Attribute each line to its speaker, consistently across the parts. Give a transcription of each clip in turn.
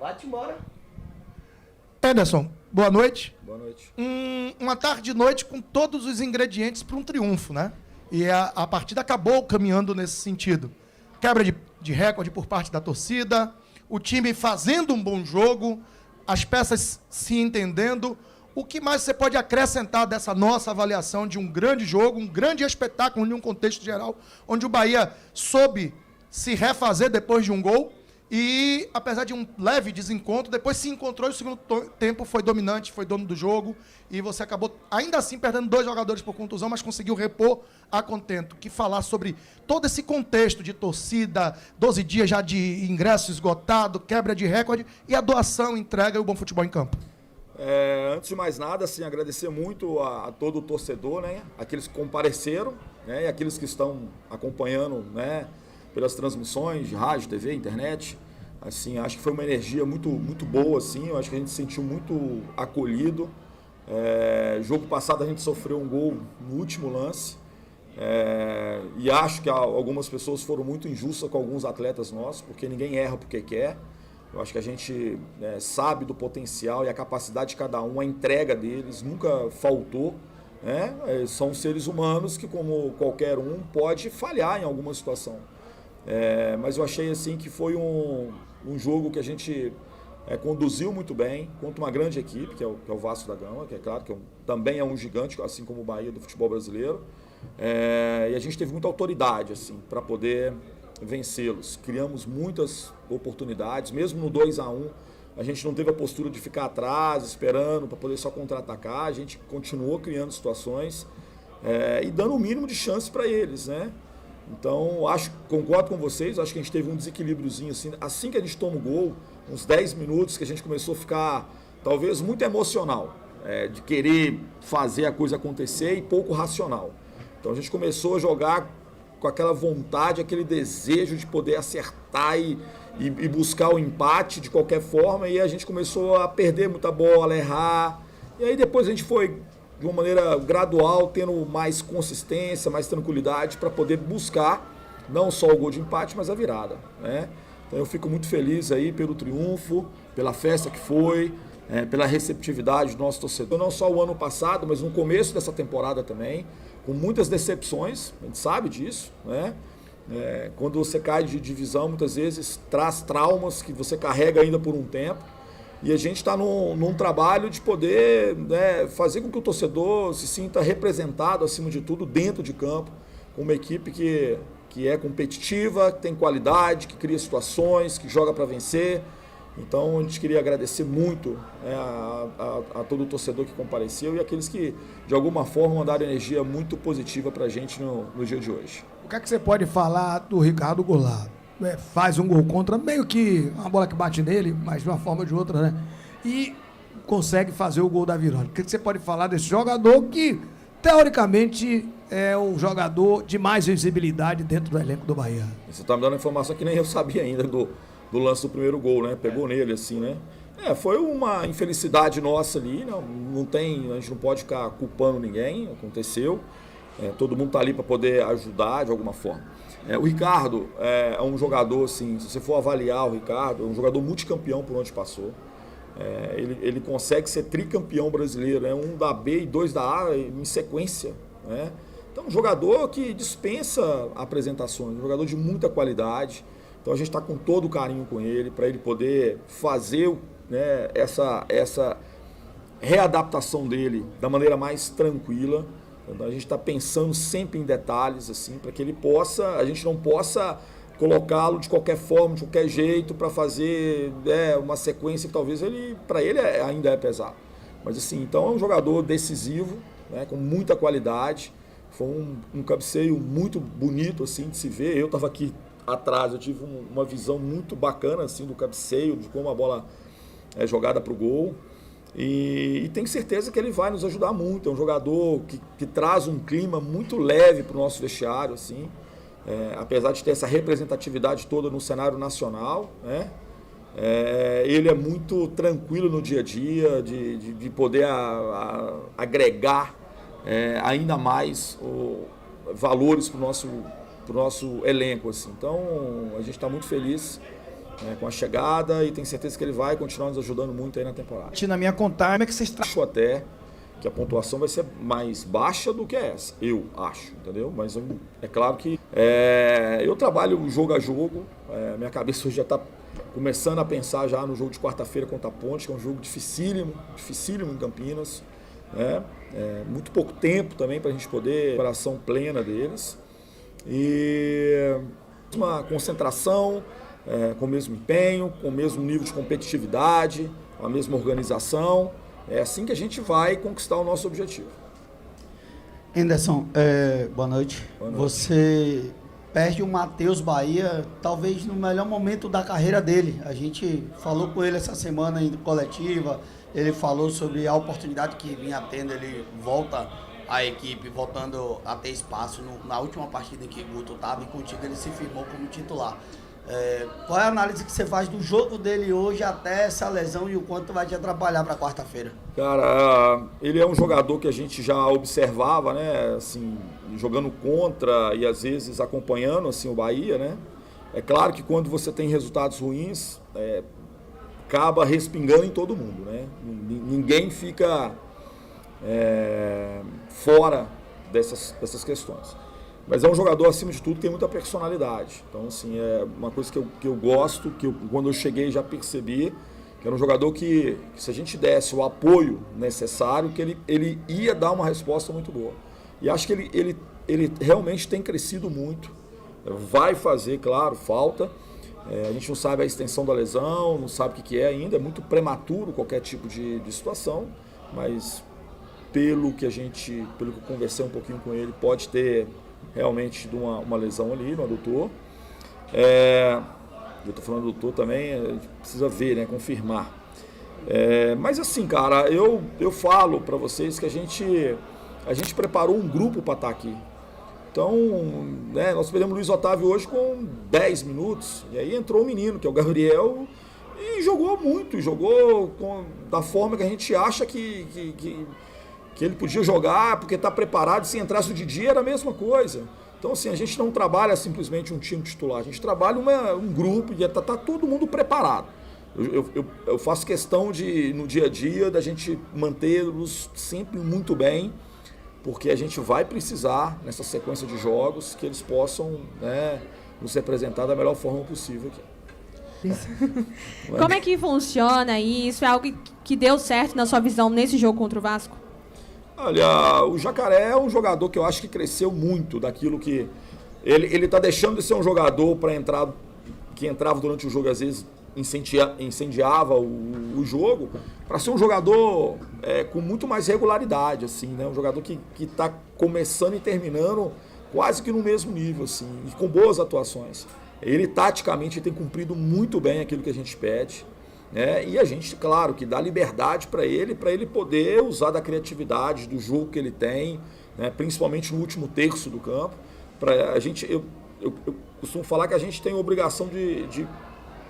Speaker 1: Vai-te embora.
Speaker 2: Anderson, boa noite.
Speaker 3: Boa noite.
Speaker 2: Uma tarde e noite com todos os ingredientes para um triunfo, né? E a partida acabou caminhando nesse sentido. Quebra de recorde por parte da torcida, o time fazendo um bom jogo, as peças se entendendo. O que mais você pode acrescentar dessa nossa avaliação de um grande jogo, um grande espetáculo em um contexto geral, onde o Bahia soube se refazer depois de um gol e, apesar de um leve desencontro, depois se encontrou e o segundo tempo foi dominante, foi dono do jogo e você acabou, ainda assim, perdendo 2 jogadores por contusão, mas conseguiu repor a contento. Que falar sobre todo esse contexto de torcida, 12 dias já de ingresso esgotado, quebra de recorde e a doação, entrega e o bom futebol em campo.
Speaker 3: Antes de mais nada, assim, agradecer muito a todo o torcedor, né? Aqueles que compareceram, né? E aqueles que estão acompanhando, né? Pelas transmissões de rádio, TV, internet. Assim, acho que foi uma energia muito, muito boa, assim. Eu acho que a gente se sentiu muito acolhido. Jogo passado a gente sofreu um gol no último lance. E acho que algumas pessoas foram muito injustas com alguns atletas nossos, porque ninguém erra porque quer. Eu acho que a gente sabe do potencial e a capacidade de cada um, a entrega deles nunca faltou. Né? São seres humanos que, como qualquer um, pode falhar em alguma situação. Mas eu achei assim que foi um jogo que a gente conduziu muito bem contra uma grande equipe, que é o Vasco da Gama, que é claro que também é um gigante, assim como o Bahia do futebol brasileiro. E a gente teve muita autoridade assim, para poder vencê-los. Criamos muitas oportunidades, mesmo no 2-1, a gente não teve a postura de ficar atrás, esperando para poder só contra-atacar, a gente continuou criando situações e dando o mínimo de chance para eles, né? Então, concordo com vocês, acho que a gente teve um desequilíbriozinho assim que a gente toma o gol, uns 10 minutos que a gente começou a ficar, talvez, muito emocional, de querer fazer a coisa acontecer e pouco racional. Então a gente começou a jogar com aquela vontade, aquele desejo de poder acertar e buscar o empate de qualquer forma, e a gente começou a perder muita bola, errar, e aí depois a gente foi de uma maneira gradual, tendo mais consistência, mais tranquilidade para poder buscar não só o gol de empate, mas a virada, né? Então eu fico muito feliz aí pelo triunfo, pela festa que foi, pela receptividade do nosso torcedor, não só o ano passado, mas no começo dessa temporada também, com muitas decepções, a gente sabe disso, né? Quando você cai de divisão, muitas vezes traz traumas que você carrega ainda por um tempo. E a gente está num trabalho de poder, né, fazer com que o torcedor se sinta representado, acima de tudo, dentro de campo, com uma equipe que é competitiva, que tem qualidade, que cria situações, que joga para vencer. Então a gente queria agradecer muito a todo o torcedor que compareceu e aqueles que, de alguma forma, mandaram energia muito positiva para a gente no dia de hoje.
Speaker 4: O que é que você pode falar do Ricardo Goulart? Faz um gol contra, meio que uma bola que bate nele, mas de uma forma ou de outra, né? E consegue fazer o gol da virada. O que você pode falar desse jogador que, teoricamente, é o jogador de mais visibilidade dentro do elenco do Bahia?
Speaker 3: Você está me dando informação que nem eu sabia ainda do lance do primeiro gol, né? Pegou nele, assim, né? Foi uma infelicidade nossa ali, a gente não pode ficar culpando ninguém, aconteceu. Todo mundo está ali para poder ajudar de alguma forma. O Ricardo é um jogador, assim, se você for avaliar o Ricardo, é um jogador multicampeão por onde passou. Ele consegue ser tricampeão brasileiro, um da B e 2 da A em sequência, né? Então, um jogador que dispensa apresentações, um jogador de muita qualidade. Então, a gente está com todo o carinho com ele, para ele poder fazer, né, essa readaptação dele da maneira mais tranquila. Então, a gente está pensando sempre em detalhes, assim, para que a gente não possa colocá-lo de qualquer forma, de qualquer jeito, para fazer uma sequência que talvez para ele ainda é pesado. Mas assim, então é um jogador decisivo, né, com muita qualidade. Foi um cabeceio muito bonito assim, de se ver. Eu estava aqui atrás, eu tive uma visão muito bacana assim, do cabeceio, de como a bola é jogada para o gol. E tenho certeza que ele vai nos ajudar muito. É um jogador que traz um clima muito leve para o nosso vestiário, assim, apesar de ter essa representatividade toda no cenário nacional, né? Ele é muito tranquilo no dia a dia, de poder agregar ainda mais valores para o nosso elenco, assim. Então a gente está muito feliz com a chegada, e tenho certeza que ele vai continuar nos ajudando muito aí na temporada.
Speaker 1: Na minha contagem, como é que vocês
Speaker 3: Acho até que a pontuação vai ser mais baixa do que essa, eu acho, entendeu? Mas é claro que eu trabalho jogo a jogo, minha cabeça hoje já está começando a pensar já no jogo de quarta-feira contra a Ponte, que é um jogo dificílimo em Campinas, né? Muito pouco tempo também para a gente poder operação plena deles, e uma concentração, com o mesmo empenho, com o mesmo nível de competitividade, com a mesma organização. É assim que a gente vai conquistar o nosso objetivo.
Speaker 5: Anderson, boa noite.
Speaker 3: Boa noite.
Speaker 5: Você perde o Matheus Bahia, talvez no melhor momento da carreira dele. A gente falou com ele essa semana em coletiva, ele falou sobre a oportunidade que vinha tendo, ele volta à equipe, voltando a ter espaço na última partida em que Guto estava, e contigo ele se firmou como titular. Qual é a análise que você faz do jogo dele hoje até essa lesão e o quanto vai te atrapalhar para quarta-feira?
Speaker 3: Cara, ele é um jogador que a gente já observava, né, assim, jogando contra e às vezes acompanhando assim, o Bahia, né? É claro que quando você tem resultados ruins, acaba respingando em todo mundo, né? Ninguém fica fora dessas questões. Mas é um jogador, acima de tudo, que tem muita personalidade. Então, assim, é uma coisa que eu gosto, quando eu cheguei já percebi, que era um jogador que se a gente desse o apoio necessário, que ele ia dar uma resposta muito boa. E acho que ele realmente tem crescido muito. Vai fazer, claro, falta. A gente não sabe a extensão da lesão, não sabe o que é ainda. É muito prematuro qualquer tipo de situação, mas pelo que eu conversei um pouquinho com ele, pode ter realmente de uma lesão ali no adutor. Eu estou falando do adutor também, a gente precisa ver, né, confirmar. Mas assim, cara, eu falo para vocês que a gente preparou um grupo para estar aqui. Então, né, nós perdemos o Luiz Otávio hoje com 10 minutos, e aí entrou um menino, que é o Gabriel, e jogou muito, jogou da forma que a gente acha que ele podia jogar, porque está preparado. Se entrasse o Didi, era a mesma coisa. Então, assim, a gente não trabalha simplesmente um time titular, a gente trabalha um grupo e está todo mundo preparado. Eu faço questão de, no dia a dia, da gente mantê-los sempre muito bem, porque a gente vai precisar, nessa sequência de jogos, que eles possam, né, nos representar da melhor forma possível aqui.
Speaker 6: Como é que funciona isso? É algo que deu certo na sua visão nesse jogo contra o Vasco?
Speaker 3: Olha, o Jacaré é um jogador que eu acho que cresceu muito daquilo que... Ele está deixando de ser um jogador que entrava durante o jogo, às vezes incendiava o jogo, para ser um jogador com muito mais regularidade, assim, né? Um jogador que está começando e terminando quase que no mesmo nível, assim, e com boas atuações. Ele, taticamente, tem cumprido muito bem aquilo que a gente pede. E a gente, claro, que dá liberdade para ele poder usar da criatividade, do jogo que ele tem, né, principalmente no último terço do campo. Eu costumo falar que a gente tem a obrigação de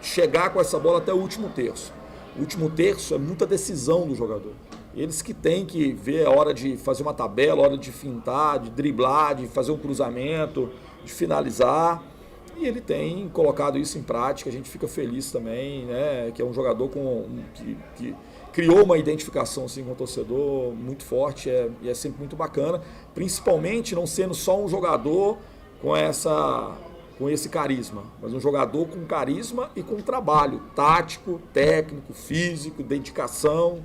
Speaker 3: chegar com essa bola até o último terço. O último terço é muita decisão do jogador. Eles que têm que ver a hora de fazer uma tabela, a hora de fintar, de driblar, de fazer um cruzamento, de finalizar. E ele tem colocado isso em prática, a gente fica feliz também, né, que é um jogador que criou uma identificação assim, com o torcedor muito forte, e é sempre muito bacana, principalmente não sendo só um jogador com esse carisma, mas um jogador com carisma e com trabalho tático, técnico, físico, dedicação.